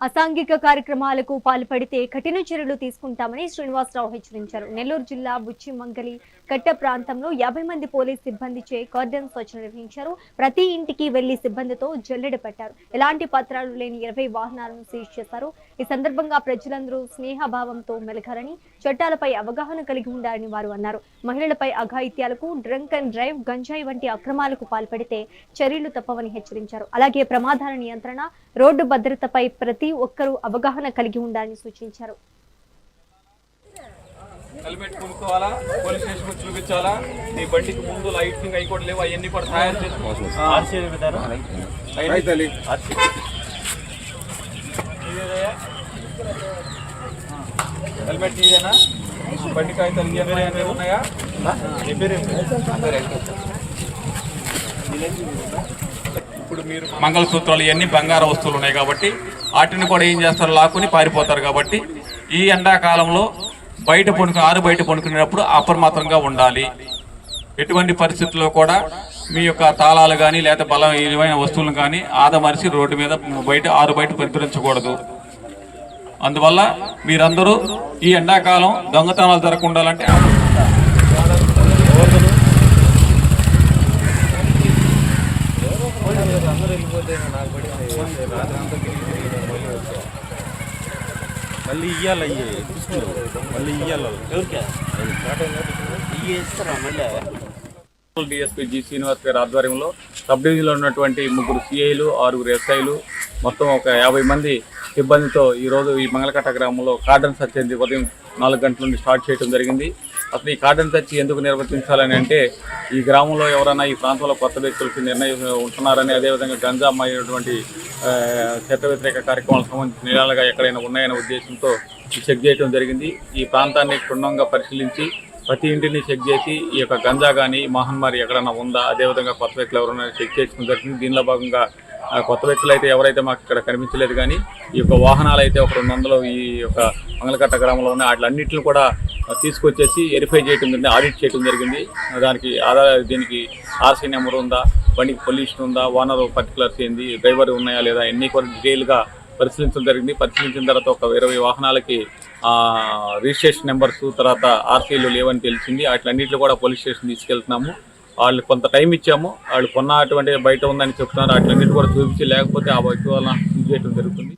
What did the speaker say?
అసాంఘిక కార్యక్రమాలకు పాల్పడితే కఠిన చర్యలు తీసుకుంటామని శ్రీనివాసరావు హెచ్చరించారు. నెల్లూరు జిల్లా బుచ్చిమంగలి కట్ట ప్రాంతంలో 50 మంది పోలీస్ సిబ్బందిచే కార్డన్ సర్చ్ నిర్వహించారు. ప్రతి ఇంటికి వెళ్లి సిబ్బందితో జల్లెడ పెట్టారు. ఎలాంటి పత్రాలు లేని 20 వాహనాలను సీజ్ చేశారు. ఈ సందర్భంగా ప్రజలందరూ స్నేహభావంతో మెలగాలని, చట్టాలపై అవగాహన కలిగి ఉండాలని వారు అన్నారు. మహిళలపై అఘాయిత్యాలకు, డ్రంక్ అండ్ డ్రైవ్, గంజాయి వంటి అక్రమాలకు పాల్పడితే చర్యలు తప్పవని హెచ్చరించారు. అలాగే ప్రమాదాల నియంత్రణ, రోడ్డు భద్రతపై ప్రతి ఒక్కరూ అవగాహన కలిగి ఉండాలని సూచించారు. హెల్మెట్ కొనుక్కోవాలా, పోలీస్ స్టేషన్ చూపించాలా, నీ బండికి ముందు లైటింగ్ అవి కూడా లేవు, అవన్నీ కూడా తయారు హెల్మెట్ నీదేనా? బండి కాగితాలు ఉన్నాయా? ఇప్పుడు మీరు మంగళసూత్రాలు ఇవన్నీ బంగారు వస్తువులు ఉన్నాయి కాబట్టి వాటిని కూడా ఏం చేస్తారు, లాక్కుని పారిపోతారు. కాబట్టి ఈ ఎండాకాలంలో ఆరు బయట పడుకునేటప్పుడు అప్రమత్తంగా ఉండాలి. ఎటువంటి పరిస్థితుల్లో కూడా మీ యొక్క తాళాలు కానీ లేదా బలమైన వస్తువులను కానీ ఆదమరిచి రోడ్డు మీద ఆరు బయట పరిపరించకూడదు. అందువల్ల మీరందరూ ఈ ఎండాకాలం దొంగతనాలు జరగకుండాలంటే మళ్ళీ ఇయ్యాలి మళ్ళీ ఇయ్యాలి డిఎస్పీ జి శ్రీనివాస్ గారి ఆధ్వర్యంలో సబ్ డివిజన్లో ఉన్నటువంటి 3 సిఐలు, 6 ఎస్ఐలు, మొత్తం ఒక 50 మంది సిబ్బందితో ఈరోజు ఈ మంగళకట్ట గ్రామంలో కార్డన్ సర్చ్ ఉదయం 4 గంటల నుండి స్టార్ట్ చేయడం జరిగింది. అసలు ఈ కార్డన్ సర్చ్ ఎందుకు నిర్వర్తించాలని అంటే, ఈ గ్రామంలో ఎవరైనా ఈ ప్రాంతంలో కొత్త వ్యక్తులకి నిర్ణయం ఉంటున్నారని, అదేవిధంగా గంజా అమ్మాయినటువంటి చట్ట వ్యతిరేక కార్యక్రమాలకు సంబంధించిన నిరాలుగా ఎక్కడైనా ఉన్నాయనే ఉద్దేశంతో చెక్ చేయడం జరిగింది. ఈ ప్రాంతాన్ని క్షుణ్ణంగా పరిశీలించి ప్రతి ఇంటిని చెక్ చేసి ఈ యొక్క గంజా కానీ మహమ్మారి ఎక్కడైనా ఉందా, అదేవిధంగా కొత్త వ్యక్తులు ఎవరైనా చెక్ చేయడం జరిగింది. దీనిలో భాగంగా కొత్త వ్యక్తులు అయితే ఎవరైతే మాకు ఇక్కడ కనిపించలేదు, కానీ ఈ యొక్క వాహనాలు అయితే ఒక 200 ఈ యొక్క మంగళకట్ట గ్రామంలో ఉన్నాయి. వాటిలన్నింటిని కూడా తీసుకొచ్చేసి వెరిఫై చేయడం జరిగింది, ఆడిట్ చేయడం జరిగింది. దీనికి ఆర్సీ నెంబర్ ఉందా, బండికి పొల్యూషన్ ఉందా, ఓనర్ పర్టికులర్స్ ఏంది, డ్రైవర్ ఉన్నాయా లేదా, ఎన్ని కూడా డీటెయిల్గా పరిశీలించడం జరిగింది. పరిశీలించిన తర్వాత ఒక 20 వాహనాలకి రిజిస్ట్రేషన్ నెంబర్స్, తర్వాత ఆర్సీలు లేవని తెలిసింది. వాటిలన్నింటిలో కూడా పోలీస్ స్టేషన్ తీసుకెళ్తున్నాము. వాళ్ళు కొంత టైం ఇచ్చాము, వాళ్ళు కొన్నటువంటి బయట ఉందని చెప్తున్నారు. వాటిలన్నింటి కూడా చూపించి, లేకపోతే ఆ వ్యక్తి వలన చేయడం జరుగుతుంది.